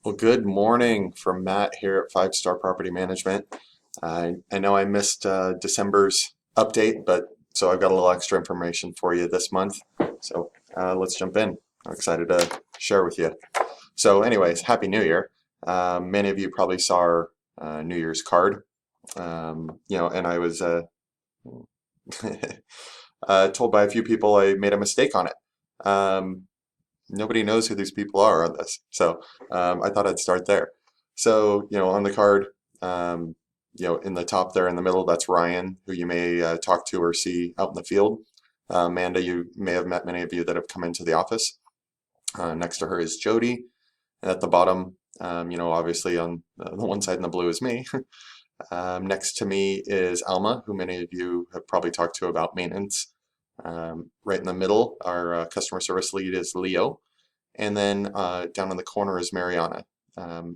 Well, good morning from Matt here at Five Star Property Management. I know I missed December's update, but so I've got a little extra information for you this month. So let's jump in. I'm excited to share with you. So, anyways, Happy New Year. Many of you probably saw our New Year's card. And I was told by a few people I made a mistake on it. Nobody knows who these people are on this. So I thought I'd start there. So, on the card, um, in the top there in the middle, that's Ryan, who you may talk to or see out in the field. Amanda, you may have met many of you that have come into the office. Next to her is Jody. And at the bottom, obviously on the one side in the blue is me. Next to me is Alma, who many of you have probably talked to about maintenance. Right in the middle, our customer service lead is Leo. And then down in the corner is Mariana.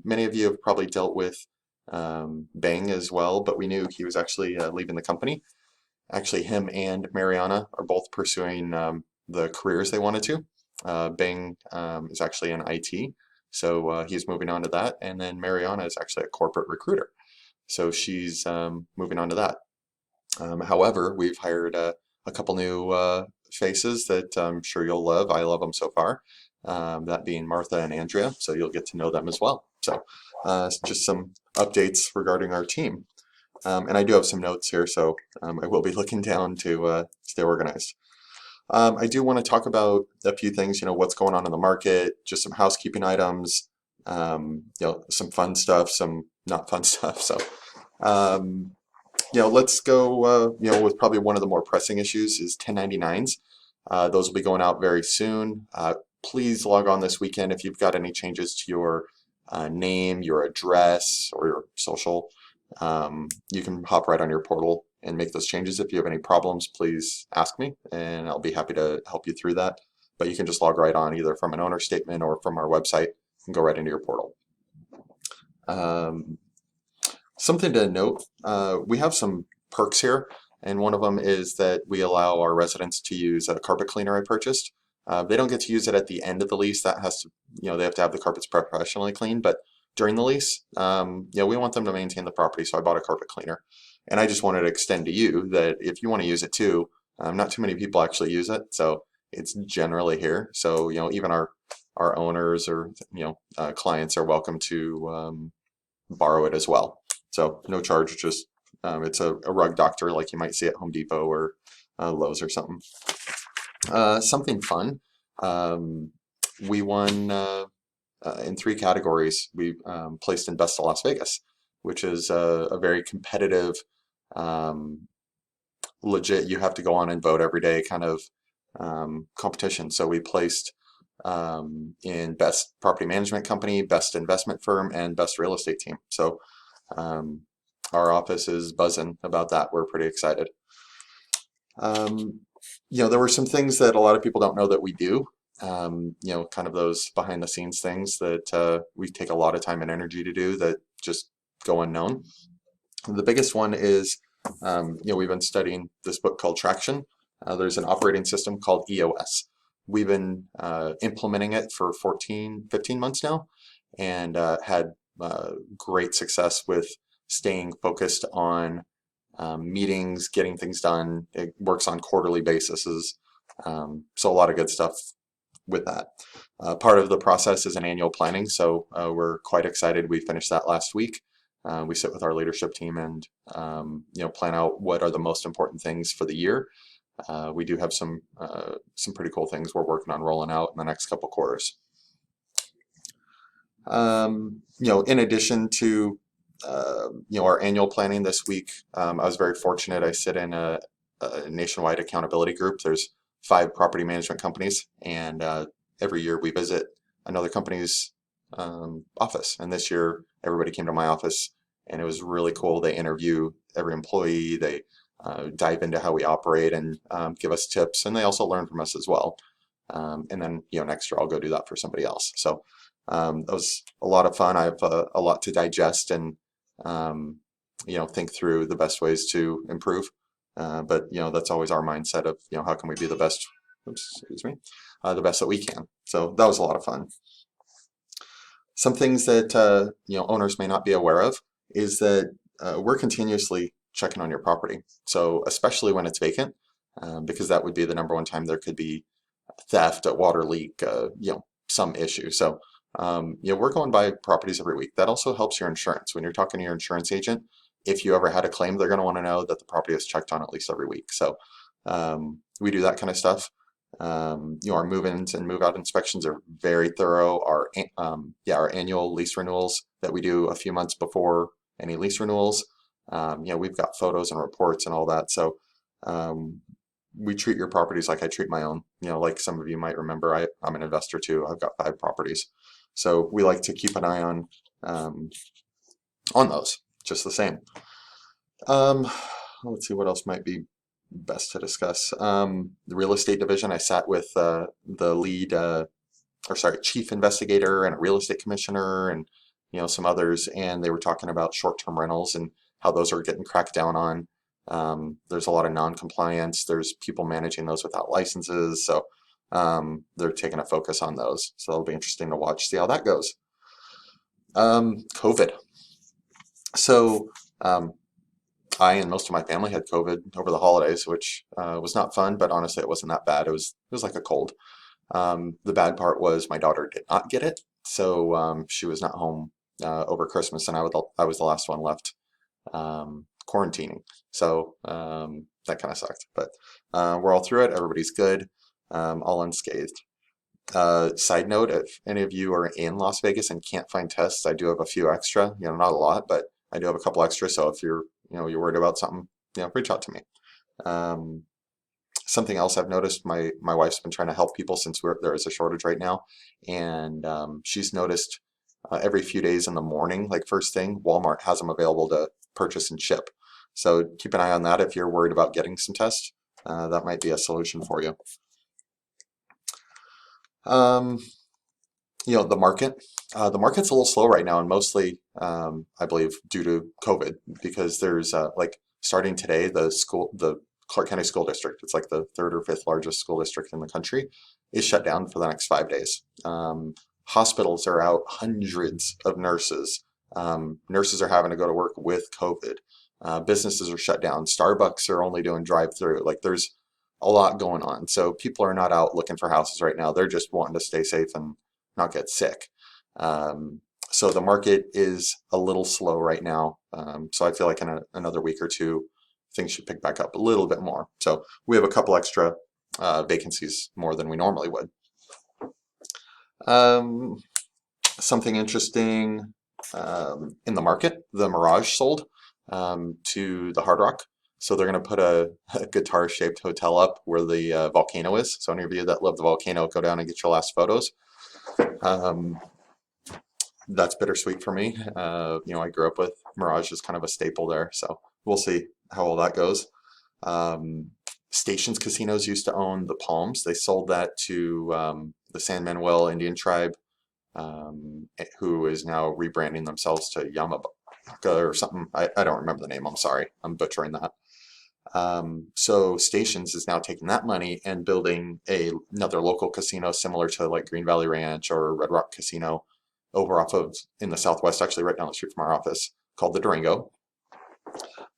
Many of you have probably dealt with Bang as well, but we knew he was actually leaving the company. Actually, him and Mariana are both pursuing the careers they wanted to. Bang is actually in IT, so he's moving on to that. And then Mariana is actually a corporate recruiter, so she's moving on to that. However, we've hired a couple new faces that I'm sure you'll love. I love them so far. That being Martha and Andrea, so you'll get to know them as well. So, just some updates regarding our team. And I do have some notes here, so I will be looking down to stay organized. I do want to talk about a few things, what's going on in the market, just some housekeeping items, some fun stuff, some not fun stuff. So, um, let's go, with probably one of the more pressing issues is 1099s. Those will be going out very soon. Please log on this weekend if you've got any changes to your name, your address, or your social. You can hop right on your portal and make those changes. If you have any problems, please ask me, and I'll be happy to help you through that. But you can just log right on either from an owner statement or from our website and go right into your portal. Um, Something to note, we have some perks here, and one of them is that we allow our residents to use a carpet cleaner I purchased. They don't get to use it at the end of the lease. That has to, they have to have the carpets professionally cleaned, but during the lease, we want them to maintain the property, so I bought a carpet cleaner. And I just wanted to extend to you that if you want to use it too, not too many people actually use it, so it's generally here. So, even our owners or, clients are welcome to borrow it as well. So no charge, just it's a rug doctor like you might see at Home Depot or Lowe's or something. Something fun. Um, we won in three categories. We placed in Best of Las Vegas, which is a very competitive, um, legit, you have to go on and vote every day kind of competition. So we placed in Best Property Management Company, Best Investment Firm, and Best Real Estate Team. So um, our office is buzzing about that. We're pretty excited. Um, there were some things that a lot of people don't know that we do. Kind of those behind the scenes things that we take a lot of time and energy to do that just go unknown. The biggest one is, we've been studying this book called Traction. There's an operating system called EOS. We've been implementing it for 14, 15 months now, and had great success with staying focused on meetings, getting things done. It works on quarterly basis. So a lot of good stuff with that. Part of the process is an annual planning, so we're quite excited. We finished that last week. We sit with our leadership team and plan out what are the most important things for the year. We do have some pretty cool things we're working on rolling out in the next couple quarters. In addition to our annual planning this week, I was very fortunate. I sit in a nationwide accountability group. There's 5 property management companies, and every year we visit another company's office. And this year, everybody came to my office, and it was really cool. They interview every employee. They dive into how we operate and give us tips, and they also learn from us as well. And then, next year I'll go do that for somebody else. So that was a lot of fun. I have a lot to digest and think through the best ways to improve. But that's always our mindset of how can we be the best? Oops, excuse me, the best that we can. So that was a lot of fun. Some things that owners may not be aware of is that we're continuously checking on your property. So especially when it's vacant, because that would be the number one time there could be theft, a water leak, some issue. So we're going by properties every week. That also helps your insurance. When you're talking to your insurance agent, if you ever had a claim, they're going to want to know that the property is checked on at least every week. So we do that kind of stuff. Our move-ins and move-out inspections are very thorough. Our annual lease renewals that we do a few months before any lease renewals. We've got photos and reports and all that. So we treat your properties like I treat my own. Like some of you might remember, I'm an investor too. I've got 5 properties. So we like to keep an eye on those, just the same. Let's see what else might be best to discuss. The real estate division, I sat with the lead, chief investigator and a real estate commissioner and some others, and they were talking about short-term rentals and how those are getting cracked down on. There's a lot of non-compliance. There's people managing those without licenses, so they're taking a focus on those. So it'll be interesting to watch, see how that goes. COVID. So I and most of my family had COVID over the holidays, which was not fun, but honestly, it wasn't that bad. It was like a cold. The bad part was my daughter did not get it, so she was not home over Christmas, and I was the last one left quarantining. So that kind of sucked, but we're all through it. Everybody's good, all unscathed. Side note, if any of you are in Las Vegas and can't find tests, I do have a few extra, not a lot, but I do have a couple extra. So if you're worried about something, reach out to me. Something else I've noticed, my wife's been trying to help people since there is a shortage right now, and she's noticed every few days in the morning, like first thing, Walmart has them available to purchase and ship. So keep an eye on that if you're worried about getting some tests. That might be a solution for you. The market. The market's a little slow right now, and mostly, I believe, due to COVID, because there's starting today, the Clark County School District, it's like the 3rd or 5th largest school district in the country, is shut down for the next 5 days. Hospitals are out hundreds of nurses. Nurses are having to go to work with COVID. Businesses are shut down. Starbucks are only doing drive-through. Like there's a lot going on. So people are not out looking for houses right now. They're just wanting to stay safe and not get sick. So the market is a little slow right now. So I feel like in another week or two, things should pick back up a little bit more. So we have a couple extra vacancies more than we normally would. Something interesting in the market, the Mirage sold to the Hard Rock. So they're going to put a guitar-shaped hotel up where the volcano is. So any of you that love the volcano, go down and get your last photos. That's bittersweet for me. I grew up with Mirage as kind of a staple there. So we'll see how all that goes. Stations Casinos used to own the Palms. They sold that to the San Manuel Indian tribe, who is now rebranding themselves to Yamabaka or something. I don't remember the name. I'm sorry. I'm butchering that. So Stations is now taking that money and building another local casino similar to like Green Valley Ranch or Red Rock Casino over off of in the Southwest, actually right down the street from our office, called the Durango.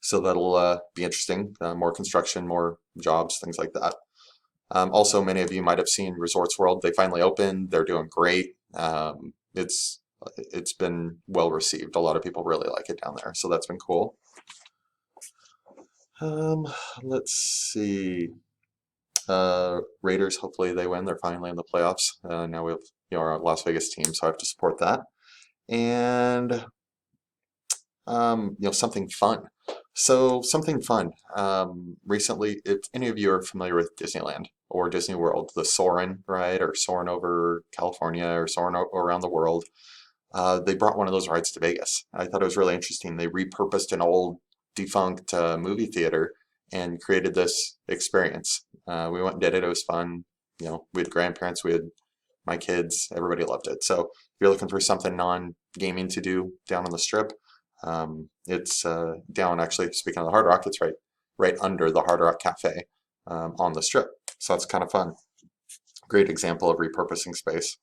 So that'll be interesting. More construction, more jobs, things like that. Also, many of you might have seen Resorts World. They finally opened. They're doing great. It's been well received. A lot of people really like it down there, so that's been cool. Let's see. Raiders, hopefully they win. They're finally in the playoffs. Now we have our Las Vegas team, so I have to support that. And something fun. So something fun. Recently, if any of you are familiar with Disneyland or Disney World, the Soarin' ride, or Soarin' over California, or Soarin' around the world, they brought one of those rides to Vegas. I thought it was really interesting. They repurposed an old defunct movie theater and created this experience. We went and did it. It was fun. We had grandparents, we had my kids, everybody loved it. So if you're looking for something non-gaming to do down on the Strip, it's down, actually, speaking of the Hard Rock, it's right under the Hard Rock Cafe on the Strip. So that's kind of fun. Great example of repurposing space.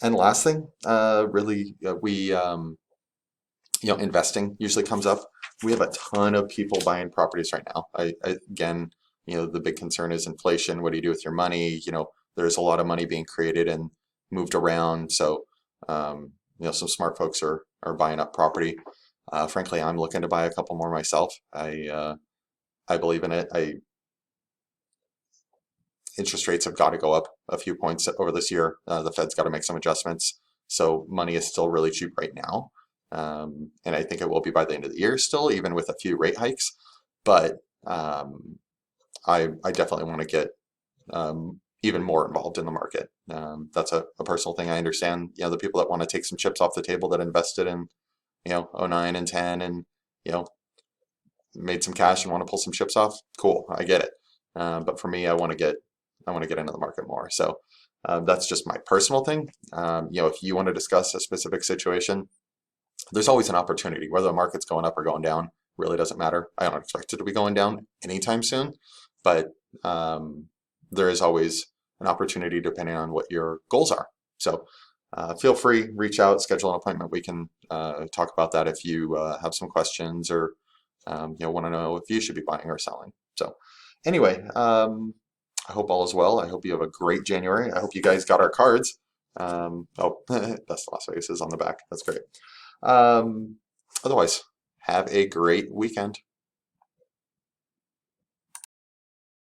And last thing, really, we investing usually comes up. We have a ton of people buying properties right now. Again, the big concern is inflation. What do you do with your money? There's a lot of money being created and moved around. So, some smart folks are buying up property. Frankly, I'm looking to buy a couple more myself. I believe in it. Interest rates have got to go up a few points over this year. The Fed's got to make some adjustments. So money is still really cheap right now. And I think it will be by the end of the year still, even with a few rate hikes. But I definitely want to get even more involved in the market. That's a personal thing. I understand, the people that want to take some chips off the table that invested in, '09 and 10 and, you know, made some cash and want to pull some chips off. Cool. I get it. But for me, I want to get into the market more. So that's just my personal thing. If you want to discuss a specific situation, there's always an opportunity. Whether the market's going up or going down really doesn't matter. I don't expect it to be going down anytime soon, but there is always an opportunity depending on what your goals are. So feel free, reach out, schedule an appointment. We can talk about that if you have some questions or want to know if you should be buying or selling. So anyway, I hope all is well. I hope you have a great January. I hope you guys got our cards. Oh, Best Las Vegas is on the back. That's great. Otherwise, have a great weekend.